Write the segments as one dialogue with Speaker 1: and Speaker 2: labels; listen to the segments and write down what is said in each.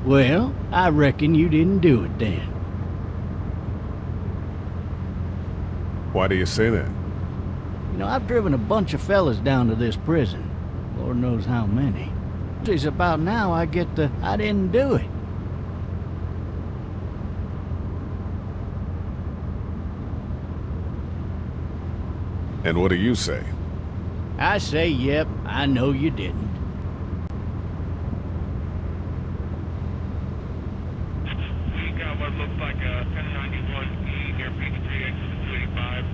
Speaker 1: Well, I reckon you didn't do it then.
Speaker 2: Why do you say that?
Speaker 1: You know, I've driven a bunch of fellas down to this prison. Lord knows how many. It's about now I get the I didn't do it.
Speaker 2: And what do you say?
Speaker 1: I say, yep, I know you didn't.
Speaker 3: We got what looks like a 1091E near Peachtree, exit 285.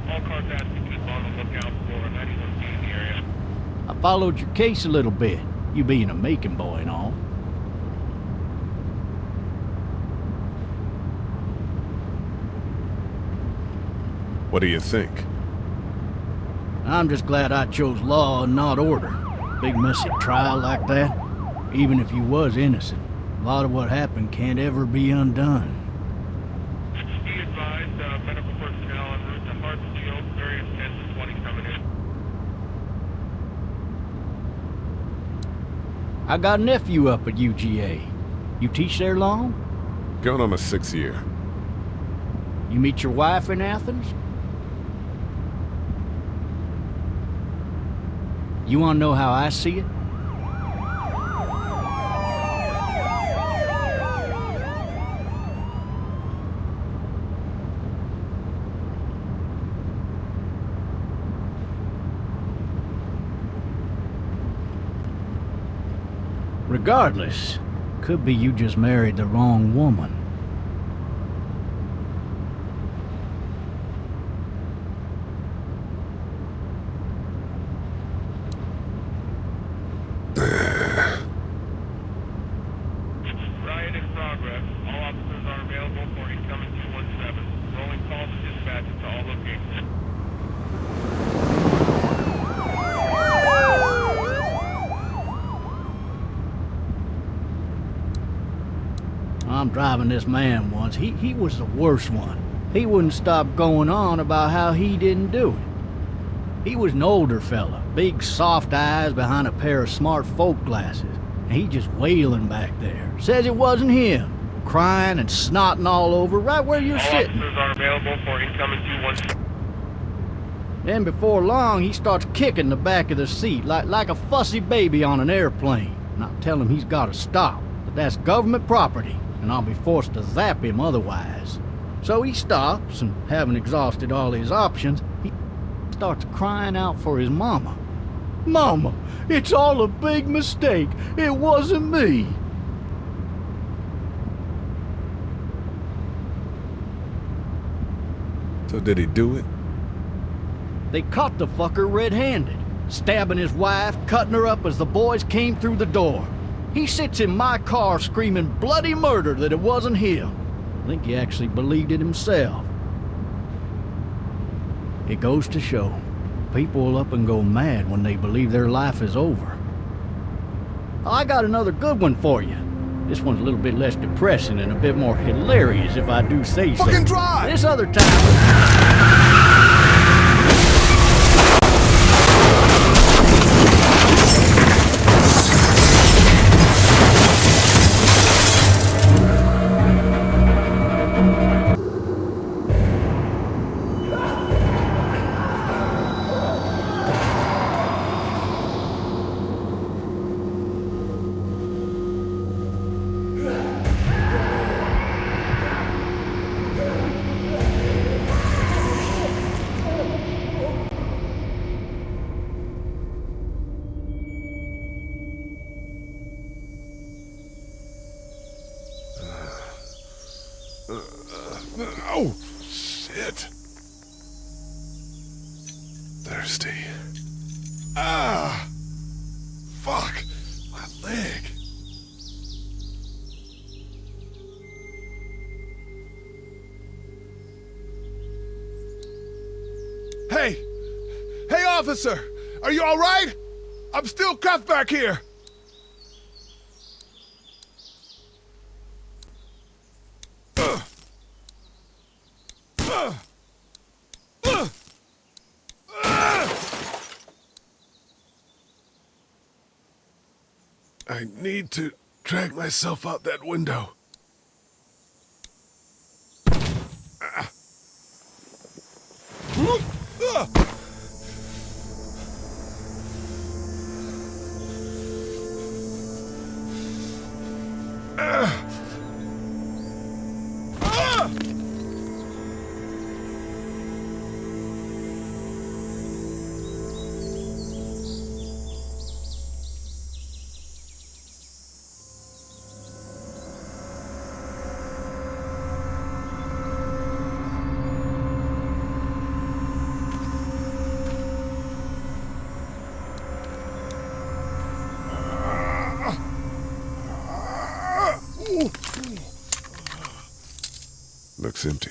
Speaker 3: All cars asked to keep on the lookout for a 91D in the area.
Speaker 1: I followed your case a little bit, you being a Macon boy and all.
Speaker 2: What do you think?
Speaker 1: I'm just glad I chose law and not order. Big messy trial like that, even if you was innocent, a lot of what happened can't ever be undone.
Speaker 3: Be advised, medical personnel en route to Hartsfield, various 10 to 20 coming in.
Speaker 1: I got a nephew up at UGA. You teach there long?
Speaker 2: Going on my 6th year.
Speaker 1: You meet your wife in Athens? You want to know how I see it? Regardless, could be you just married the wrong woman.
Speaker 3: Riot in progress. All officers are available for incoming 217. Rolling calls to dispatch to all locations.
Speaker 1: I'm driving this man once. He was the worst one. He wouldn't stop going on about how he didn't do it. He was an older fella, big soft eyes behind a pair of smart folk glasses. And he just wailing back there. Says it wasn't him. Crying and snotting all over right where you're
Speaker 3: All
Speaker 1: sitting.
Speaker 3: officers are available for incoming 217.
Speaker 1: Then before long, he starts kicking the back of the seat like a fussy baby on an airplane. And I tell him he's got to stop, that that's government property, and I'll be forced to zap him otherwise. So he stops, and having exhausted all his options, he starts crying out for his mama. Mama, it's all a big mistake. It wasn't me.
Speaker 2: So did he do it?
Speaker 1: They caught the fucker red-handed, stabbing his wife, cutting her up as the boys came through the door. He sits in my car screaming bloody murder that it wasn't him. I think he actually believed it himself. It goes to show, people will up and go mad when they believe their life is over. I got another good one for you. This one's a little bit less depressing and a bit more hilarious, if I do say so.
Speaker 2: Fucking drive!
Speaker 1: This other time...
Speaker 2: Oh, shit. Thirsty. Ah! Fuck! My leg. Officer, are you all right? I'm still cuffed back here. I need to drag myself out that window. Looks empty.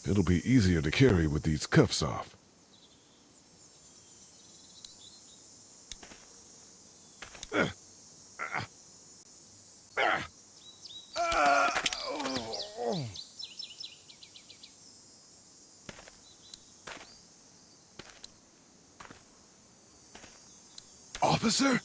Speaker 2: It'll be easier to carry with these cuffs off. Officer?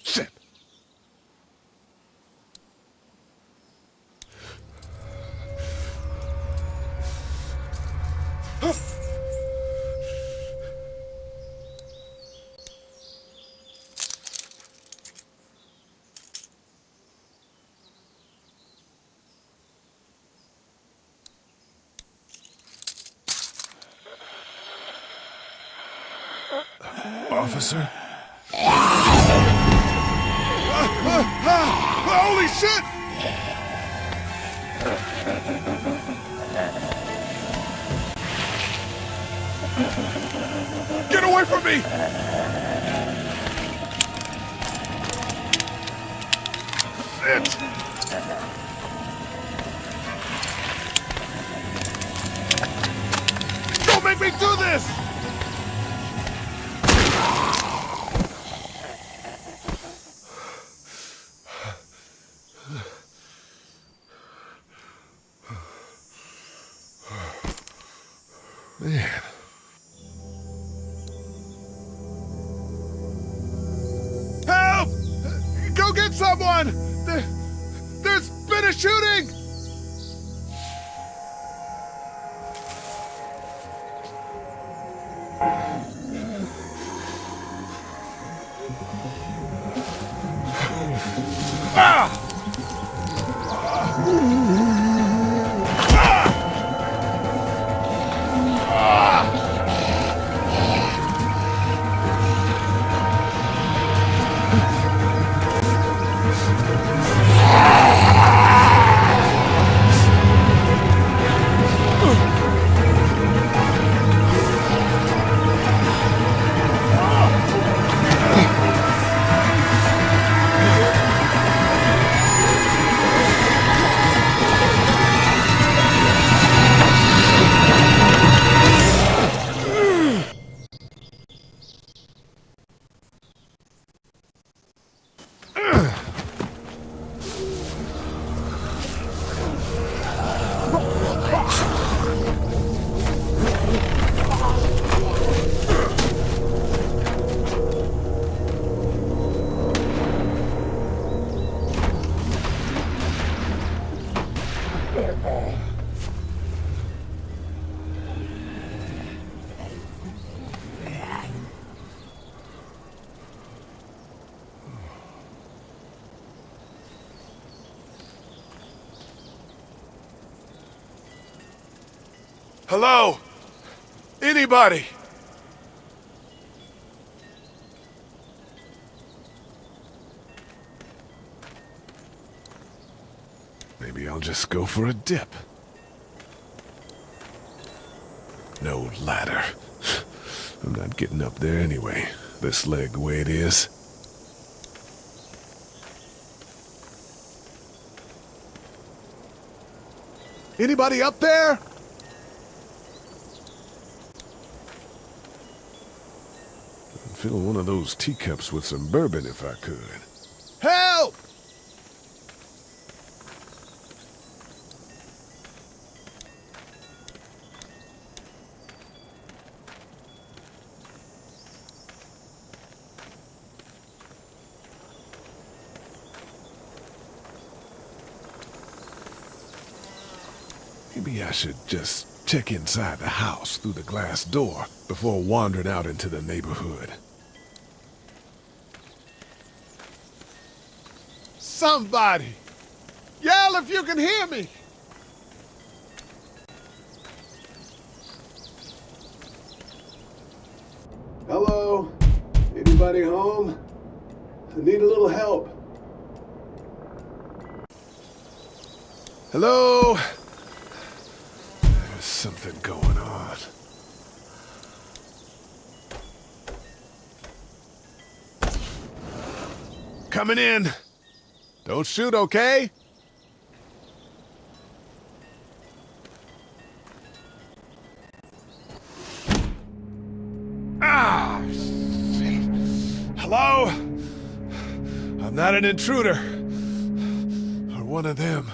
Speaker 2: Shit. Officer? Holy shit! Get away from me! Shit! Don't make me do this! Man. Help! Go get someone! There's been a shooting! Ah! Hello? Anybody? Maybe I'll just go for a dip. No ladder. I'm not getting up there anyway. This leg the way it is. Anybody up there? I'd fill one of those teacups with some bourbon if I could. Help! Maybe I should just check inside the house through the glass door before wandering out into the neighborhood. Somebody! Yell if you can hear me!
Speaker 4: Hello? Anybody home? I need a little help.
Speaker 2: Hello? There's something going on. Coming in. Don't shoot, okay? Ah! Shit. Hello? I'm not an intruder. Or one of them.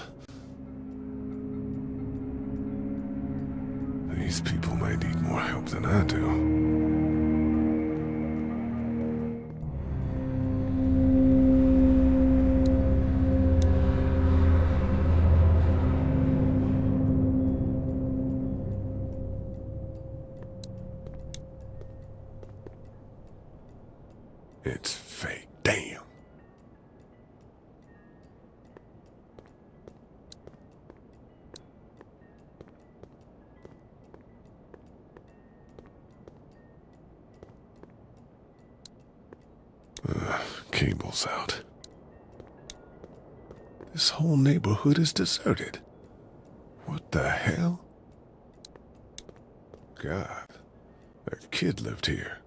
Speaker 2: These people might need more help than I do. It's fake. Damn. Cable's out. This whole neighborhood is deserted. What the hell? God, a kid lived here.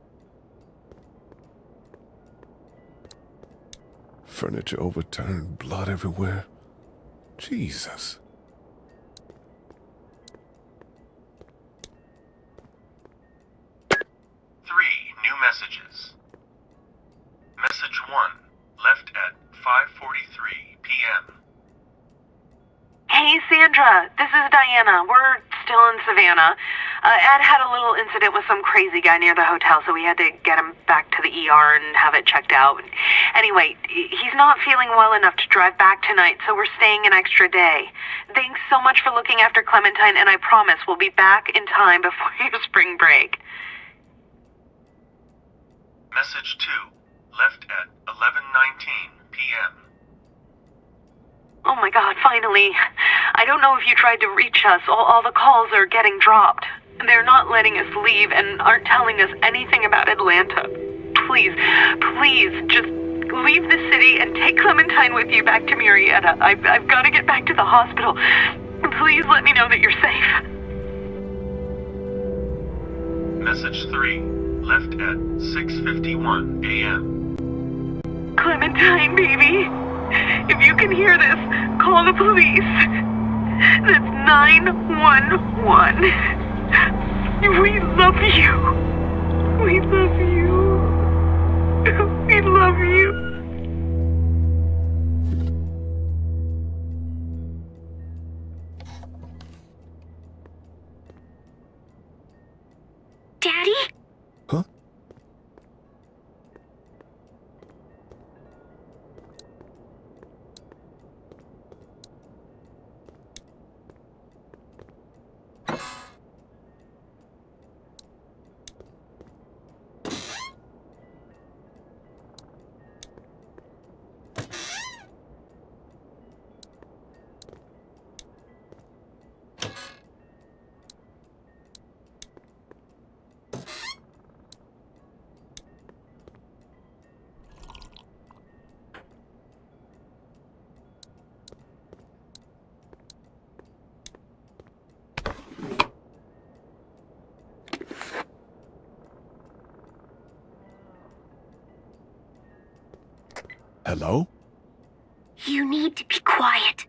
Speaker 2: Furniture overturned, blood everywhere. Jesus.
Speaker 5: New messages. Message 1, left at 5:43 p.m.
Speaker 6: Hey, Sandra, this is Diana. We're still in Savannah. Ed had a little incident with some crazy guy near the hotel, so we had to get him back to the ER and have it checked out. Anyway, he's not feeling well enough to drive back tonight, so we're staying an extra day. Thanks so much for looking after Clementine, and I promise we'll be back in time before your spring break.
Speaker 5: Message 2, left at 11:19 p.m.
Speaker 6: Oh my God, finally. I don't know if you tried to reach us. All the calls are getting dropped. They're not letting us leave and aren't telling us anything about Atlanta. Please, just leave the city and take Clementine with you back to Murrieta. I've got to get back to the hospital. Please let me know that you're safe.
Speaker 5: Message 3, left at 6:51 a.m.
Speaker 6: Clementine, baby. If you can hear this, call the police. That's 911. We love you. We love you. We love you.
Speaker 7: Daddy?
Speaker 2: Huh? Hello?
Speaker 7: You need to be quiet.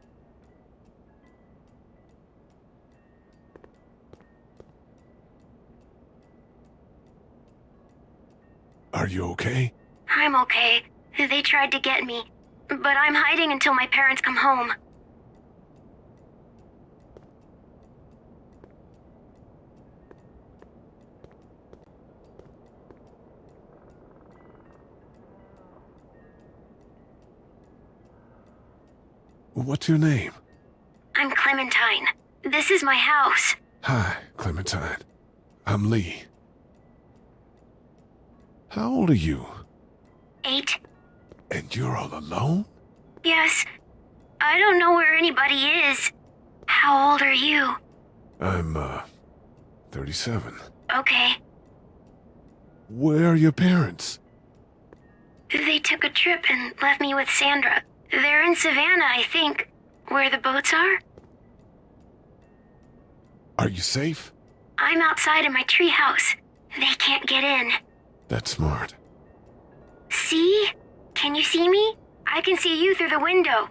Speaker 2: Are you okay?
Speaker 7: I'm okay. They tried to get me, but I'm hiding until my parents come home.
Speaker 2: What's your name?
Speaker 7: I'm Clementine. This is my house.
Speaker 2: Hi, Clementine. I'm Lee. How old are you?
Speaker 7: 8.
Speaker 2: And you're all alone?
Speaker 7: Yes. I don't know where anybody is. How old are you?
Speaker 2: I'm, 37.
Speaker 7: Okay.
Speaker 2: Where are your parents?
Speaker 7: They took a trip and left me with Sandra. They're in Savannah, I think. Where the boats are?
Speaker 2: Are you safe?
Speaker 7: I'm outside in my treehouse. They can't get in.
Speaker 2: That's smart.
Speaker 7: See? Can you see me? I can see you through the window.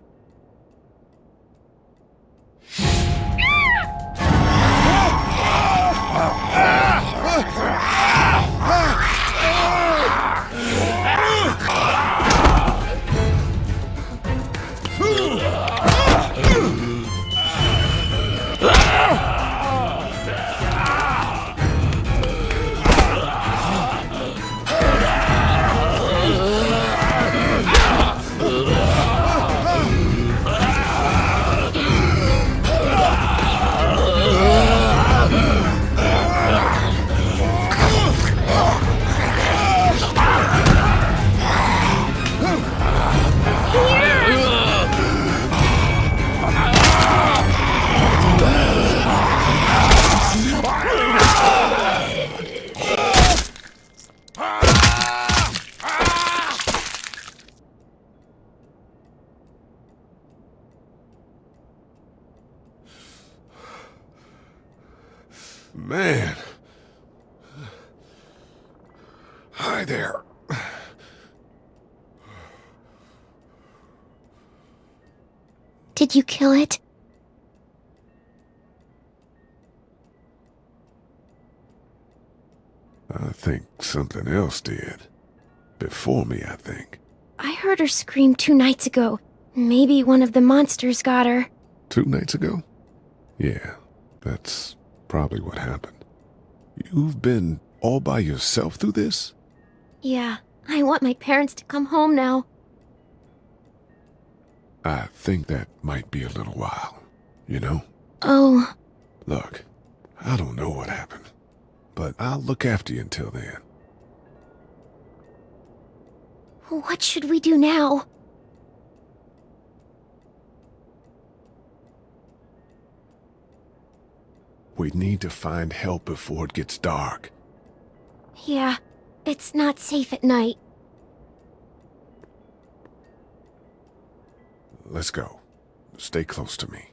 Speaker 2: Man. Hi there.
Speaker 7: Did you kill it?
Speaker 2: I think something else did. Before me, I think.
Speaker 7: I heard her scream 2 nights ago. Maybe one of the monsters got her.
Speaker 2: 2 nights ago? Yeah, that's probably what happened. You've been all by yourself through this?
Speaker 7: Yeah, I want my parents to come home now.
Speaker 2: I think that might be a little while, you know?
Speaker 7: Oh.
Speaker 2: Look, I don't know what happened, but I'll look after you until then.
Speaker 7: What should we do now?
Speaker 2: We need to find help before it gets dark.
Speaker 7: Yeah, it's not safe at night.
Speaker 2: Let's go. Stay close to me.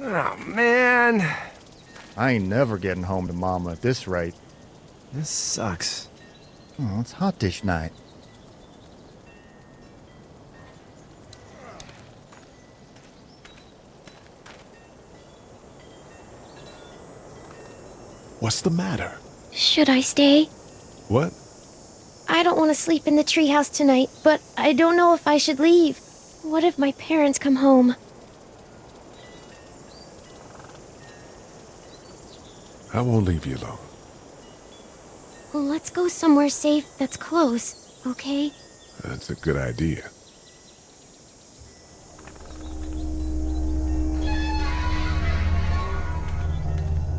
Speaker 8: Oh, man. I ain't never getting home to Mama at this rate. This sucks. Oh, it's hot dish night.
Speaker 2: What's the matter?
Speaker 7: Should I stay?
Speaker 2: What?
Speaker 7: I don't want to sleep in the treehouse tonight, but I don't know if I should leave. What if my parents come home?
Speaker 2: I won't leave you alone.
Speaker 7: Let's go somewhere safe that's close, okay?
Speaker 2: That's a good idea.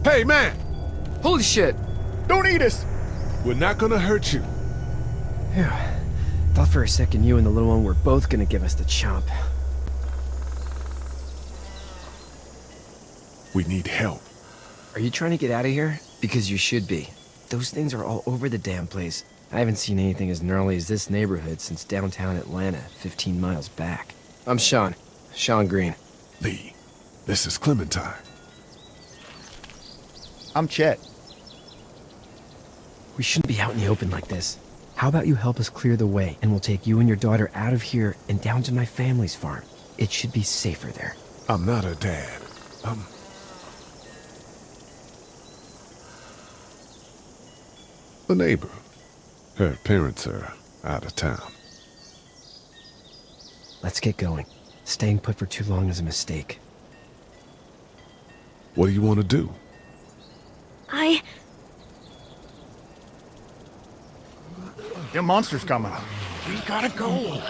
Speaker 2: Hey, man!
Speaker 9: Holy shit!
Speaker 8: Don't eat us!
Speaker 2: We're not gonna hurt you.
Speaker 9: Phew. Thought for a second you and the little one were both gonna give us the chomp.
Speaker 2: We need help.
Speaker 9: Are you trying to get out of here? Because you should be. Those things are all over the damn place. I haven't seen anything as gnarly as this neighborhood since downtown Atlanta, 15 miles back. I'm Sean. Sean Green.
Speaker 2: Lee, this is Clementine.
Speaker 8: I'm Chet.
Speaker 9: We shouldn't be out in the open like this. How about you help us clear the way, and we'll take you and your daughter out of here and down to my family's farm. It should be safer there.
Speaker 2: I'm not her dad. I'm... the neighbor. Her parents are out of town.
Speaker 9: Let's get going. Staying put for too long is a mistake.
Speaker 2: What do you want to do?
Speaker 8: Them monster's coming.
Speaker 1: We gotta go.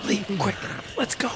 Speaker 9: Lee, quick, let's go.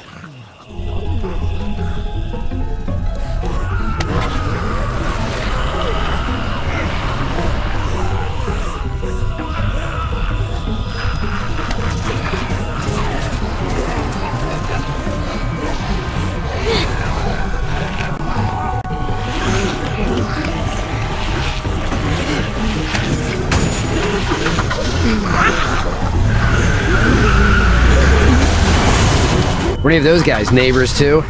Speaker 9: Were any of those guys neighbors too?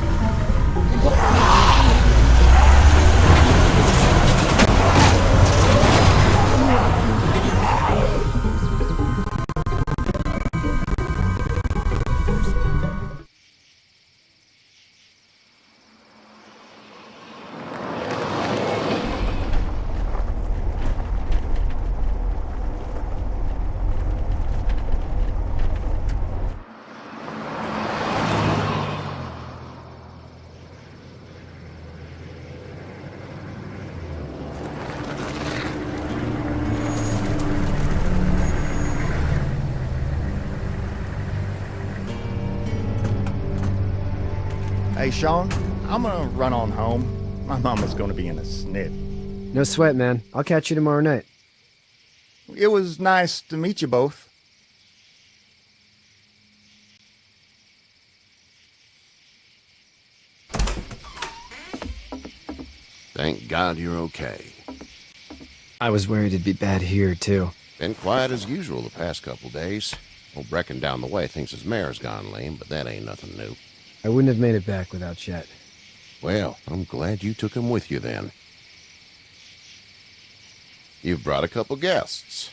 Speaker 8: Hey, Sean, I'm gonna run on home. My mama's gonna be in a snit.
Speaker 9: No sweat, man. I'll catch you tomorrow night.
Speaker 8: It was nice to meet you both.
Speaker 10: Thank God you're okay.
Speaker 9: I was worried it'd be bad here, too.
Speaker 10: Been quiet as usual the past couple days. Old Brecken down the way thinks his mare's gone lame, but that ain't nothing new.
Speaker 9: I wouldn't have made it back without Chet.
Speaker 10: Well, I'm glad you took him with you then. You've brought a couple guests.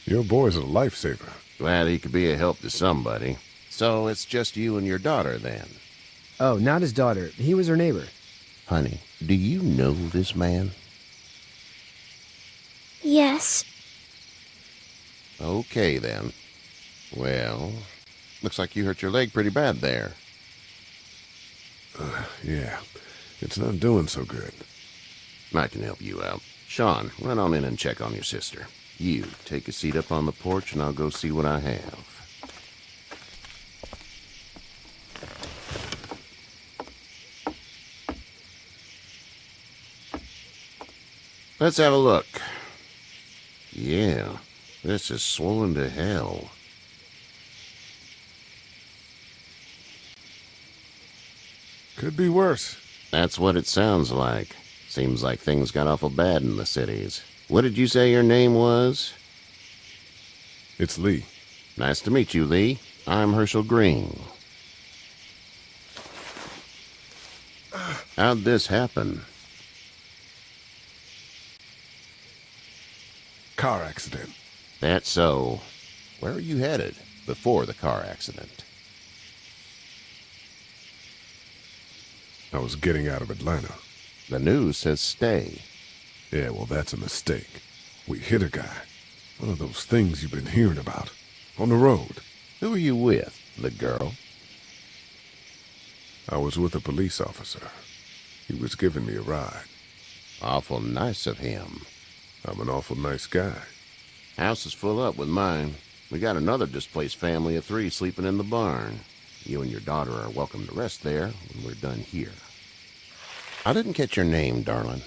Speaker 2: Your boy's a lifesaver.
Speaker 10: Glad he could be a help to somebody. So it's just you and your daughter then?
Speaker 9: Oh, not his daughter. He was her neighbor.
Speaker 10: Honey, do you know this man?
Speaker 7: Yes.
Speaker 10: Okay then. Well, looks like you hurt your leg pretty bad there.
Speaker 2: Yeah, it's not doing so good.
Speaker 10: I can help you out. Sean, run on in and check on your sister. You, take a seat up on the porch and I'll go see what I have. Let's have a look. Yeah, this is swollen to hell.
Speaker 2: Could be worse.
Speaker 10: That's what it sounds like. Seems like things got awful bad in the cities. What did you say your name was?
Speaker 2: It's Lee.
Speaker 10: Nice to meet you, Lee. I'm Herschel Green. How'd this happen?
Speaker 2: Car accident.
Speaker 10: That's so. Where are you headed before the car accident?
Speaker 2: I was getting out of Atlanta.
Speaker 10: The news says stay.
Speaker 2: Yeah, well, that's a mistake. We hit a guy. One of those things you've been hearing about. On the road.
Speaker 10: Who are you with? The girl?
Speaker 2: I was with a police officer. He was giving me a ride.
Speaker 10: Awful nice of him.
Speaker 2: I'm an awful nice guy.
Speaker 10: House is full up with mine. We got another displaced family of 3 sleeping in the barn. You and your daughter are welcome to rest there when we're done here. I didn't catch your name, darling.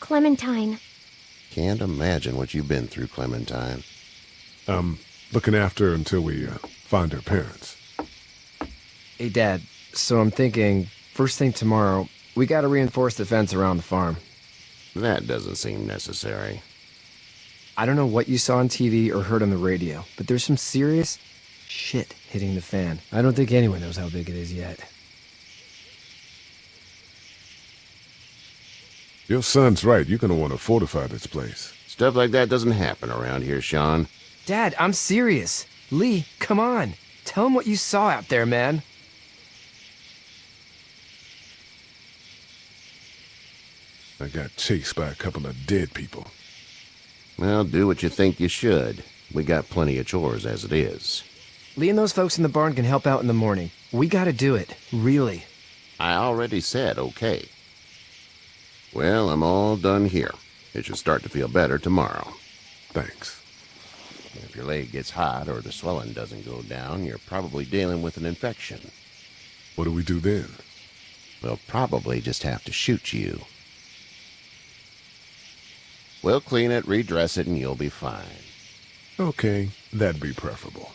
Speaker 7: Clementine.
Speaker 10: Can't imagine what you've been through, Clementine.
Speaker 2: Looking after her until we find her parents.
Speaker 9: Hey, Dad, so I'm thinking, first thing tomorrow, we gotta reinforce the fence around the farm.
Speaker 10: That doesn't seem necessary.
Speaker 9: I don't know what you saw on TV or heard on the radio, but there's some serious shit hitting the fan. I don't think anyone knows how big it is yet.
Speaker 2: Your son's right. You're gonna want to fortify this place.
Speaker 10: Stuff like that doesn't happen around here, Sean.
Speaker 9: Dad, I'm serious. Lee, come on. Tell him what you saw out there, man.
Speaker 2: I got chased by a couple of dead people.
Speaker 10: Well, do what you think you should. We got plenty of chores as it is.
Speaker 9: Lee and those folks in the barn can help out in the morning. We gotta do it. Really.
Speaker 10: I already said okay. Well, I'm all done here. It should start to feel better tomorrow.
Speaker 2: Thanks.
Speaker 10: If your leg gets hot or the swelling doesn't go down, you're probably dealing with an infection.
Speaker 2: What do we do then?
Speaker 10: We'll probably just have to shoot you. We'll clean it, redress it, and you'll be fine.
Speaker 2: Okay, that'd be preferable.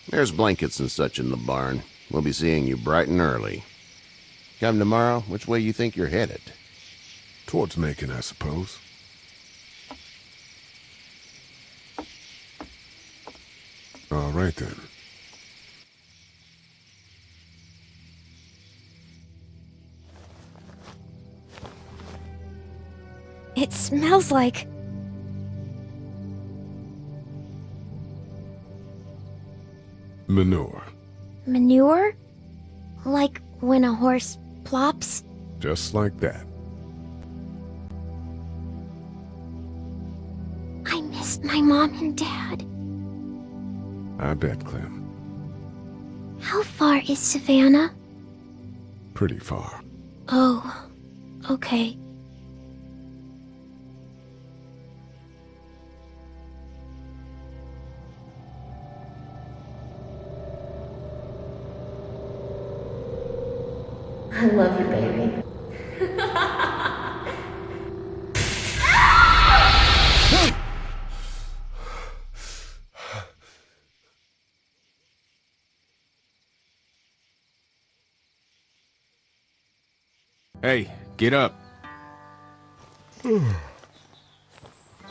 Speaker 10: There's blankets and such in the barn. We'll be seeing you bright and early. Come tomorrow, which way you think you're headed?
Speaker 2: Towards Macon, I suppose. All right, then.
Speaker 7: It smells like...
Speaker 2: Manure.
Speaker 7: manure? Like when a horse plops?
Speaker 2: Just like that.
Speaker 7: I missed my mom and dad.
Speaker 2: I bet, Clem.
Speaker 7: How far is Savannah?
Speaker 2: Pretty far.
Speaker 7: Oh, okay.
Speaker 11: I love you, baby.
Speaker 12: Hey, get up.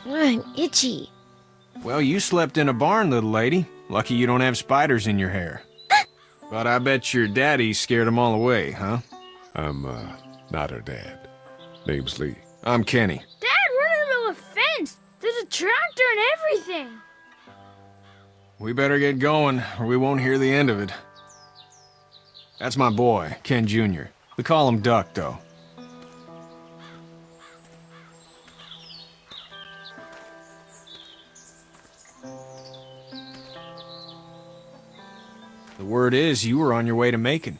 Speaker 7: I'm itchy.
Speaker 12: Well, you slept in a barn, little lady. Lucky you don't have spiders in your hair. But I bet your daddy scared them all away, huh?
Speaker 2: I'm, not her dad. Name's Lee.
Speaker 12: I'm Kenny.
Speaker 11: Dad, we're in the middle of a fence. There's a tractor and everything.
Speaker 12: We better get going, or we won't hear the end of it. That's my boy, Ken Jr. We call him Duck, though. The word is you were on your way to Macon.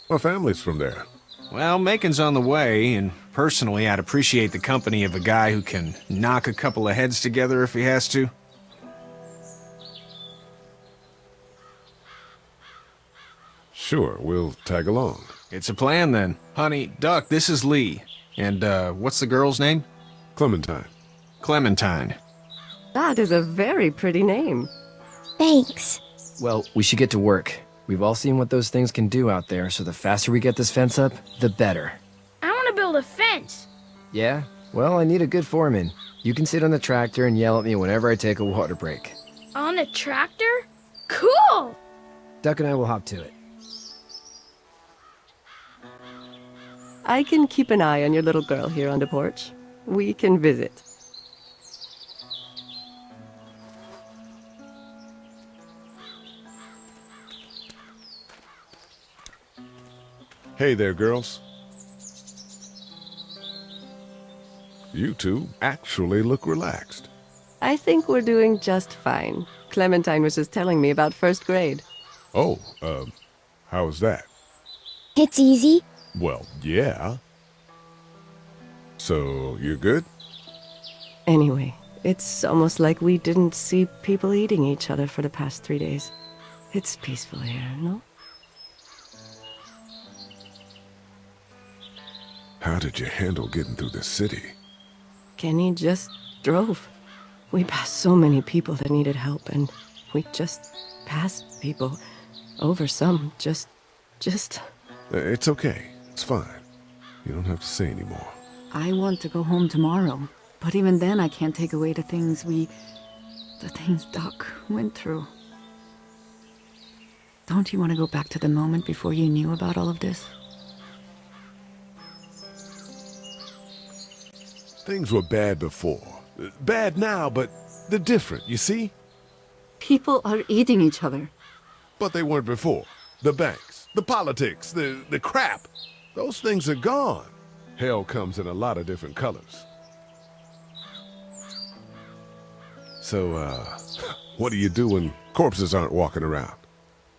Speaker 2: My family's from there.
Speaker 12: Well, Macon's on the way, and personally, I'd appreciate the company of a guy who can knock a couple of heads together if he has to.
Speaker 2: Sure, we'll tag along.
Speaker 12: It's a plan, then. Honey, Duck, this is Lee. And, what's the girl's name?
Speaker 2: Clementine.
Speaker 12: Clementine.
Speaker 13: That is a very pretty name.
Speaker 7: Thanks.
Speaker 9: Well, we should get to work. We've all seen what those things can do out there, so the faster we get this fence up, the better.
Speaker 11: I want to build a fence.
Speaker 9: Yeah? Well, I need a good foreman. You can sit on the tractor and yell at me whenever I take a water break.
Speaker 11: On the tractor? Cool!
Speaker 9: Duck and I will hop to it.
Speaker 13: I can keep an eye on your little girl here on the porch. We can visit.
Speaker 2: Hey there, girls. You two actually look relaxed.
Speaker 13: I think we're doing just fine. Clementine was just telling me about first grade.
Speaker 2: Oh, how was that?
Speaker 7: It's easy.
Speaker 2: Well, yeah. So, you're good?
Speaker 13: Anyway, it's almost like we didn't see people eating each other for the past 3 days. It's peaceful here, no?
Speaker 2: How did you handle getting through the city?
Speaker 13: Kenny just drove. We passed so many people that needed help, and we just passed people. Over some, just...
Speaker 2: It's okay. It's fine. You don't have to say anymore.
Speaker 14: I want to go home tomorrow, but even then I can't take away the things Doc went through. Don't you want to go back to the moment before you knew about all of this?
Speaker 2: Things were bad before. Bad now, but they're different, you see?
Speaker 14: People are eating each other.
Speaker 2: But they weren't before. The banks, the politics, the crap. Those things are gone. Hell comes in a lot of different colors. So, what do you do when corpses aren't walking around?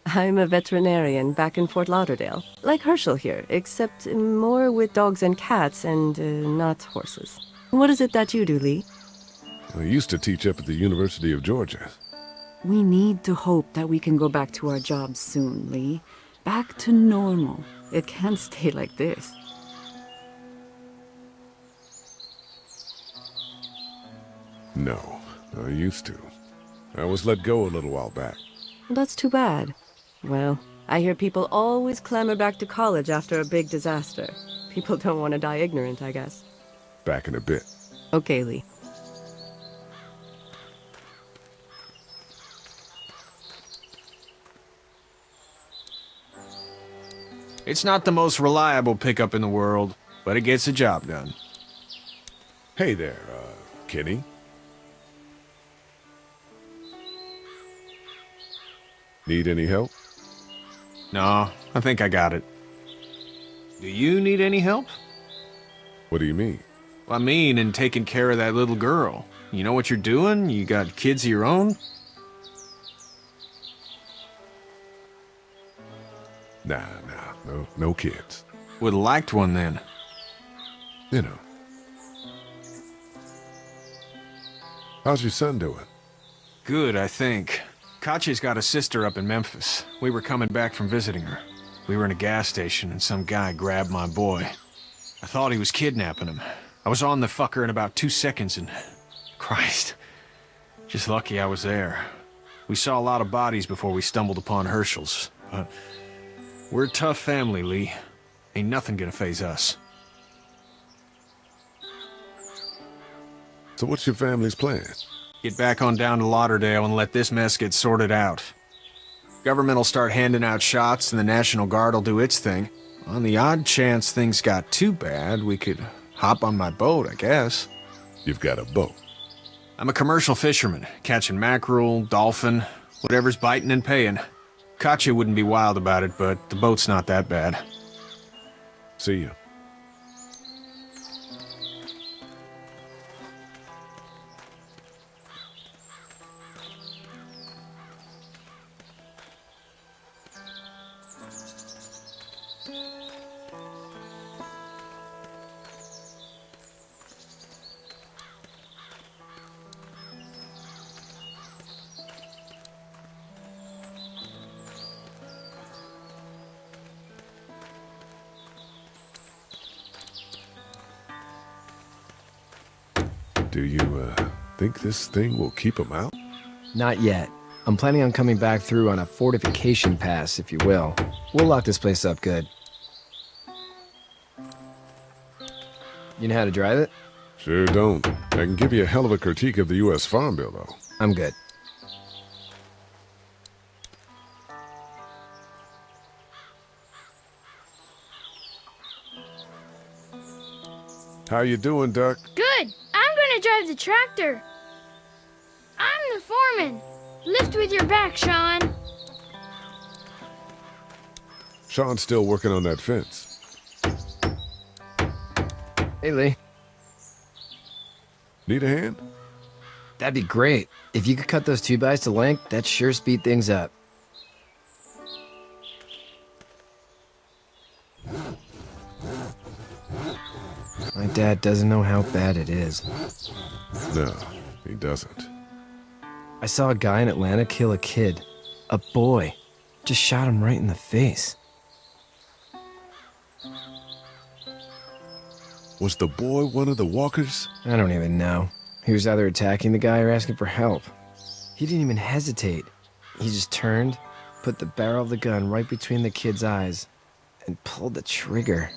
Speaker 13: I'm a veterinarian back in Fort Lauderdale. Like Herschel here, except more with dogs and cats and not horses. What is it that you do, Lee?
Speaker 2: I used to teach up at the University of Georgia.
Speaker 14: We need to hope that we can go back to our jobs soon, Lee. Back to normal. It can't stay like this.
Speaker 2: No, I used to. I was let go a little while back.
Speaker 13: That's too bad. Well, I hear people always clamor back to college after a big disaster. People don't want to die ignorant, I guess.
Speaker 2: Back in a bit.
Speaker 13: Okay, Lee.
Speaker 12: It's not the most reliable pickup in the world, but it gets the job done.
Speaker 2: Hey there, Kenny. Need any help?
Speaker 12: No, I think I got it. Do you need any help?
Speaker 2: What do you mean?
Speaker 12: I mean, in taking care of that little girl. You know what you're doing? You got kids of your own?
Speaker 2: Nah, no kids.
Speaker 12: Would've liked one then.
Speaker 2: You know. How's your son doing?
Speaker 12: Good, I think. Katya's got a sister up in Memphis. We were coming back from visiting her. We were in a gas station and some guy grabbed my boy. I thought he was kidnapping him. I was on the fucker in about 2 seconds and... Christ. Just lucky I was there. We saw a lot of bodies before we stumbled upon Herschel's, but... We're a tough family, Lee. Ain't nothing gonna faze us.
Speaker 2: So what's your family's plan?
Speaker 12: Get back on down to Lauderdale and let this mess get sorted out. Government will start handing out shots and the National Guard will do its thing. On the odd chance things got too bad, we could hop on my boat, I guess.
Speaker 2: You've got a boat?
Speaker 12: I'm a commercial fisherman, catching mackerel, dolphin, whatever's biting and paying. Katya wouldn't be wild about it, but the boat's not that bad.
Speaker 2: See you. Do you, think this thing will keep him out?
Speaker 9: Not yet. I'm planning on coming back through on a fortification pass, if you will. We'll lock this place up good. You know how to drive it?
Speaker 2: Sure don't. I can give you a hell of a critique of the U.S. Farm Bill, though.
Speaker 9: I'm good.
Speaker 2: How you doing, Duck?
Speaker 11: Good. I'm gonna drive the tractor. I'm the foreman. Lift with your back, Sean.
Speaker 2: Sean's still working on that fence.
Speaker 9: Hey, Lee.
Speaker 2: Need a hand?
Speaker 9: That'd be great. If you could cut those 2x to length, that'd sure speed things up. My dad doesn't know how bad it is.
Speaker 2: No, he doesn't.
Speaker 9: I saw a guy in Atlanta kill a kid. A boy. Just shot him right in the face.
Speaker 2: Was the boy one of the walkers?
Speaker 9: I don't even know. He was either attacking the guy or asking for help. He didn't even hesitate. He just turned, put the barrel of the gun right between the kid's eyes, and pulled the trigger.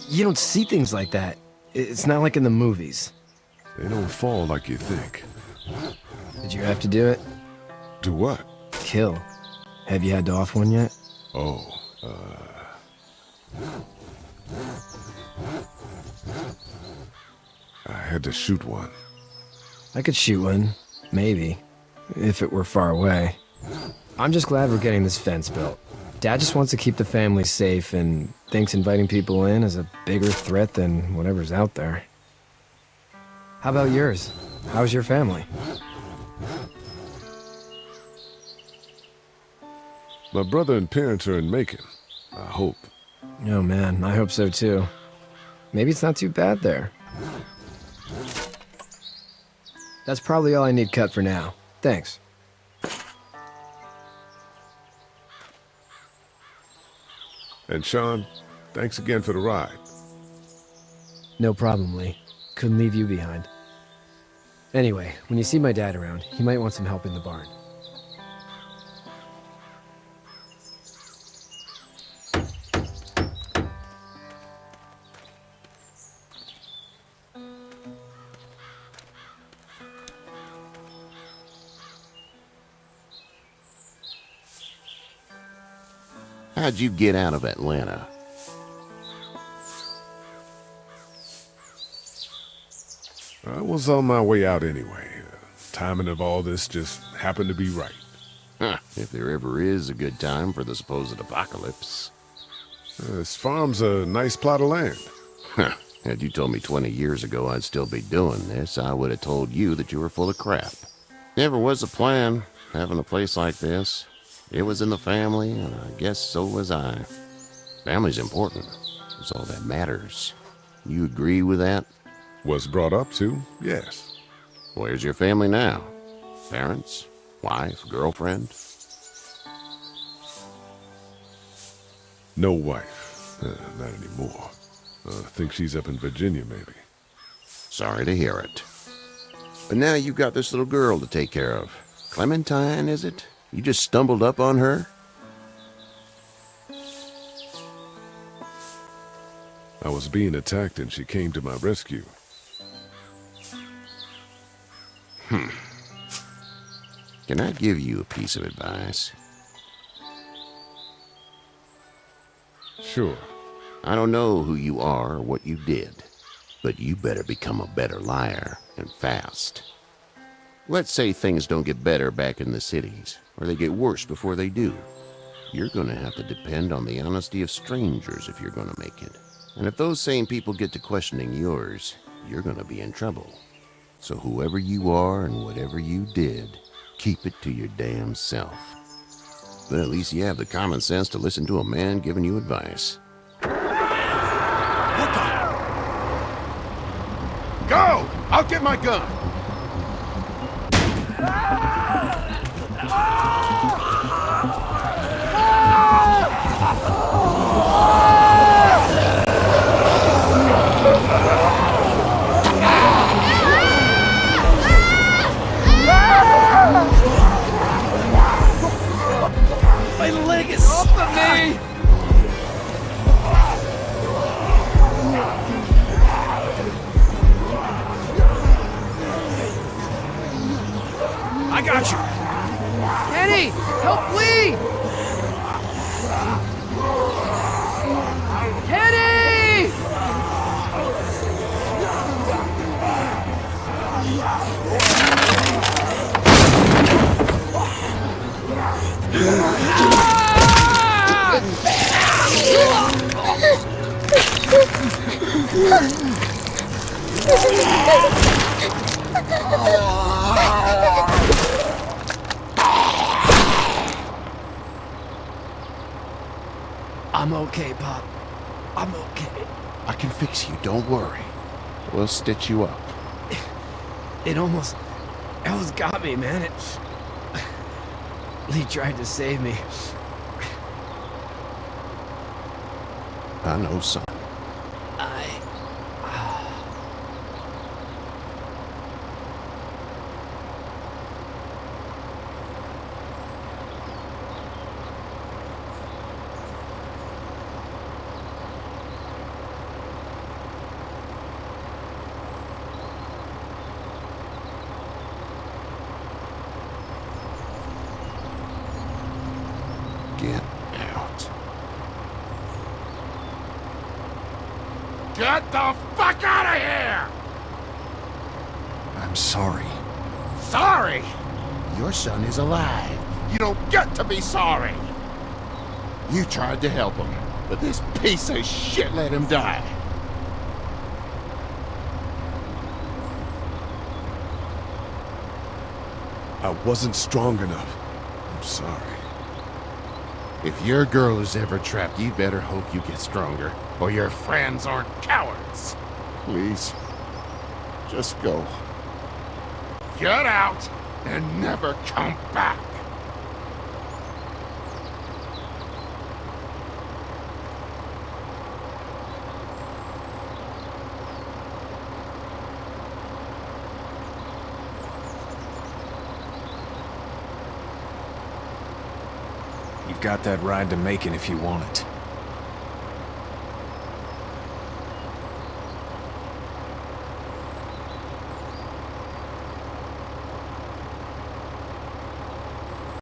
Speaker 9: You don't see things like that. It's not like in the movies.
Speaker 2: They don't fall like you think.
Speaker 9: Did you have to do it?
Speaker 2: Do what?
Speaker 9: Kill. Have you had to off one yet?
Speaker 2: Oh, I had to shoot one.
Speaker 9: I could shoot one. Maybe. If it were far away. I'm just glad we're getting this fence built. Dad just wants to keep the family safe and thinks inviting people in is a bigger threat than whatever's out there. How about yours? How's your family?
Speaker 2: My brother and parents are in Macon. I hope.
Speaker 9: Oh man, I hope so too. Maybe it's not too bad there. That's probably all I need cut for now. Thanks.
Speaker 2: And Sean, thanks again for the ride.
Speaker 9: No problem, Lee. Couldn't leave you behind. Anyway, when you see my dad around, he might want some help in the barn.
Speaker 10: How'd you get out of Atlanta?
Speaker 2: I was on my way out anyway. Timing of all this just happened to be right.
Speaker 10: Huh, if there ever is a good time for the supposed apocalypse.
Speaker 2: This farm's a nice plot of land.
Speaker 10: Huh, had you told me 20 years ago I'd still be doing this, I would have told you that you were full of crap. Never was a plan, having a place like this. It was in the family, and I guess so was I. Family's important. It's all that matters. You agree with that?
Speaker 2: Was brought up to, yes.
Speaker 10: Where's your family now? Parents? Wife? Girlfriend?
Speaker 2: No wife. Not anymore. I think she's up in Virginia, maybe.
Speaker 10: Sorry to hear it. But now you've got this little girl to take care of. Clementine, is it? You just stumbled up on her?
Speaker 2: I was being attacked and she came to my rescue.
Speaker 10: Can I give you a piece of advice?
Speaker 2: Sure.
Speaker 10: I don't know who you are or what you did, but you better become a better liar, and fast. Let's say things don't get better back in the cities, or they get worse before they do. You're gonna have to depend on the honesty of strangers if you're gonna make it. And if those same people get to questioning yours, you're gonna be in trouble. So whoever you are and whatever you did, keep it to your damn self. But at least you have the common sense to listen to a man giving you advice.
Speaker 2: What the? Go! I'll get my gun!
Speaker 9: My leg is off of me!
Speaker 12: I got you!
Speaker 9: Kenny! Help Lee! Kenny! I'm okay, Pop. I'm okay.
Speaker 10: I can fix you, don't worry. We'll stitch you up.
Speaker 9: It almost got me, man. Lee tried to save me.
Speaker 10: I know, son. Get the fuck out of here!
Speaker 12: I'm sorry.
Speaker 10: Sorry? Your son is alive. You don't get to be sorry. You tried to help him, but this piece of shit let him die.
Speaker 2: I wasn't strong enough. I'm sorry.
Speaker 10: If your girl is ever trapped, you better hope you get stronger, or your friends aren't cowards.
Speaker 2: Please, just go.
Speaker 10: Get out and never come back.
Speaker 12: You've got that ride to Macon if you want it.